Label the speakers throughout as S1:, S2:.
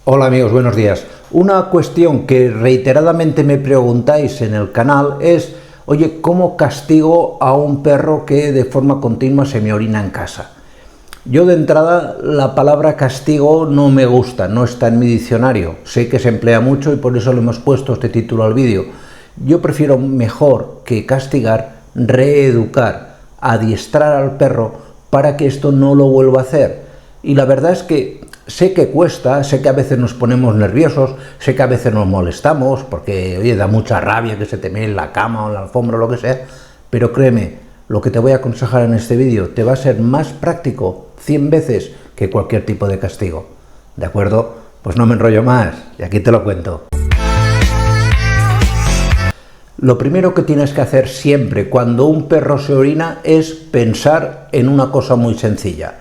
S1: Hola amigos, buenos días. Una cuestión que reiteradamente me preguntáis en el canal es, oye, ¿cómo castigo a un perro que de forma continua se me orina en casa? Yo de entrada la palabra castigo no me gusta, no está en mi diccionario. Sé que se emplea mucho y por eso le hemos puesto este título al vídeo. Yo prefiero mejor que castigar, reeducar, adiestrar al perro para que esto no lo vuelva a hacer. Y la verdad es que sé que cuesta, sé que a veces nos ponemos nerviosos, sé que a veces nos molestamos porque, oye, da mucha rabia que se te mee en la cama o en la alfombra o lo que sea, pero créeme, lo que te voy a aconsejar en este vídeo te va a ser más práctico 100 veces que cualquier tipo de castigo. ¿De acuerdo? Pues no me enrollo más y aquí te lo cuento. Lo primero que tienes que hacer siempre cuando un perro se orina es pensar en una cosa muy sencilla.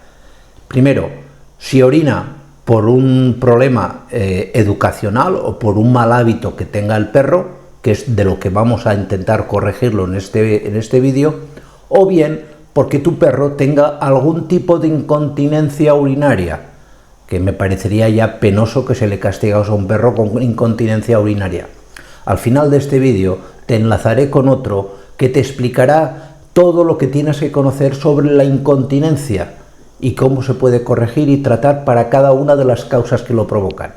S1: Primero, si orina por un problema educacional o por un mal hábito que tenga el perro, que es de lo que vamos a intentar corregirlo en este vídeo, o bien porque tu perro tenga algún tipo de incontinencia urinaria, que me parecería ya penoso que se le castigase a un perro con incontinencia urinaria. Al final de este vídeo te enlazaré con otro que te explicará todo lo que tienes que conocer sobre la incontinencia y cómo se puede corregir y tratar para cada una de las causas que lo provocan.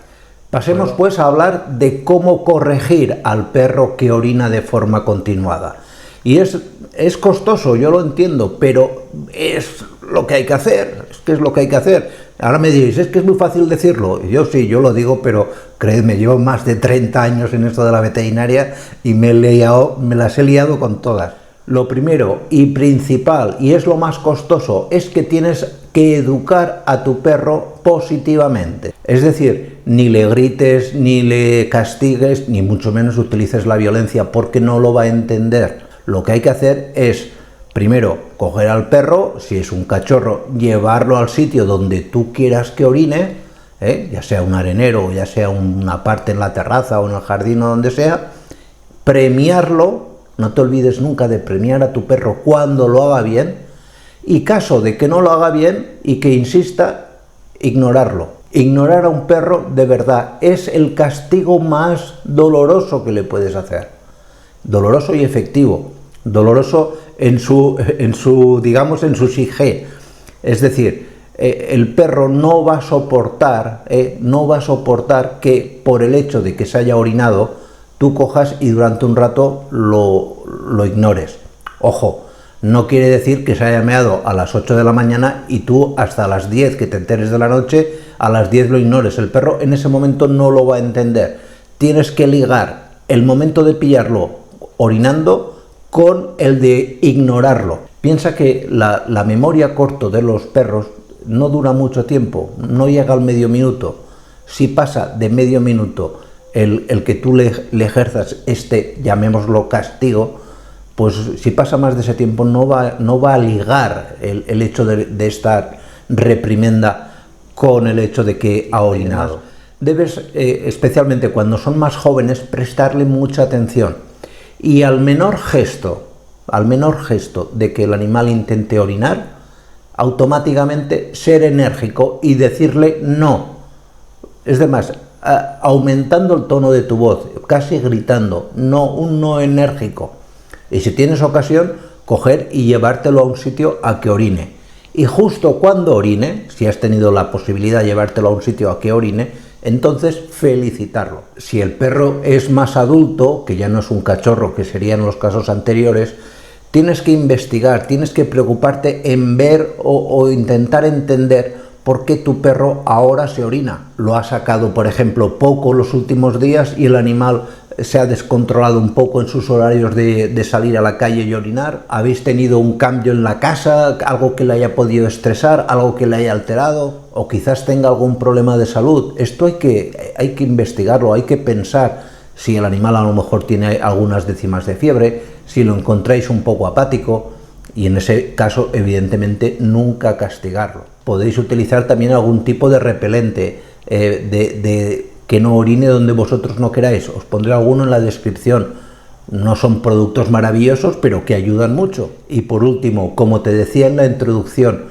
S1: Pasemos pues a hablar de cómo corregir al perro que orina de forma continuada. Y es costoso, yo lo entiendo, pero es lo que hay que hacer, es que es lo que hay que hacer. Ahora me diréis, es que es muy fácil decirlo. Y yo sí, yo lo digo, pero creedme, llevo más de 30 años en esto de la veterinaria y me las he liado con todas. Lo primero y principal, y es lo más costoso, es que tienes que educar a tu perro positivamente. Es decir, ni le grites, ni le castigues, ni mucho menos utilices la violencia, porque no lo va a entender. Lo que hay que hacer es, primero, coger al perro, si es un cachorro, llevarlo al sitio donde tú quieras que orine, ya sea un arenero, ya sea una parte en la terraza o en el jardín o donde sea, premiarlo. No te olvides nunca de premiar a tu perro cuando lo haga bien, y caso de que no lo haga bien y que insista, ignorarlo. Ignorar a un perro de verdad es el castigo más doloroso que le puedes hacer. Doloroso y efectivo. Doloroso en su psique. Es decir, el perro no va a soportar que por el hecho de que se haya orinado tú cojas y durante un rato lo ignores. Ojo, no quiere decir que se haya meado a las 8 de la mañana y tú hasta las 10 que te enteres de la noche, a las 10 lo ignores. El perro en ese momento no lo va a entender. Tienes que ligar el momento de pillarlo orinando con el de ignorarlo. Piensa que la memoria corto de los perros no dura mucho tiempo, no llega al medio minuto. Si pasa de medio minuto el que tú le ejerzas llamémoslo castigo, pues si pasa más de ese tiempo no va a ligar el hecho de esta reprimenda con el hecho de que ha orinado. Debes, especialmente cuando son más jóvenes, prestarle mucha atención y al menor gesto de que el animal intente orinar, automáticamente ser enérgico y decirle no. Es demás, aumentando el tono de tu voz, casi gritando, no, un no enérgico. Y si tienes ocasión, coger y llevártelo a un sitio a que orine. Y justo cuando orine, si has tenido la posibilidad de llevártelo a un sitio a que orine, entonces felicitarlo. Si el perro es más adulto, que ya no es un cachorro, que serían los casos anteriores, tienes que investigar, tienes que preocuparte en ver o intentar entender por qué tu perro ahora se orina. Lo ha sacado, por ejemplo, poco los últimos días y el animal se ha descontrolado un poco en sus horarios de salir a la calle y orinar. ¿Habéis tenido un cambio en la casa, algo que le haya podido estresar, algo que le haya alterado? O quizás tenga algún problema de salud. Esto hay que investigarlo, hay que pensar si el animal a lo mejor tiene algunas décimas de fiebre, si lo encontráis un poco apático, y en ese caso, evidentemente, nunca castigarlo. Podéis utilizar también algún tipo de repelente, que no orine donde vosotros no queráis. Os pondré alguno en la descripción. No son productos maravillosos, pero que ayudan mucho. Y por último, como te decía en la introducción,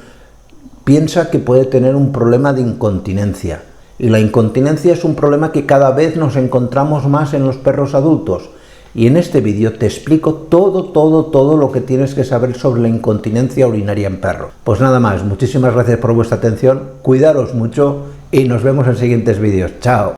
S1: piensa que puede tener un problema de incontinencia. y la incontinencia es un problema que cada vez nos encontramos más en los perros adultos. Y en este vídeo te explico todo lo que tienes que saber sobre la incontinencia urinaria en perros. Pues nada más, muchísimas gracias por vuestra atención, cuidaros mucho y nos vemos en siguientes vídeos. ¡Chao!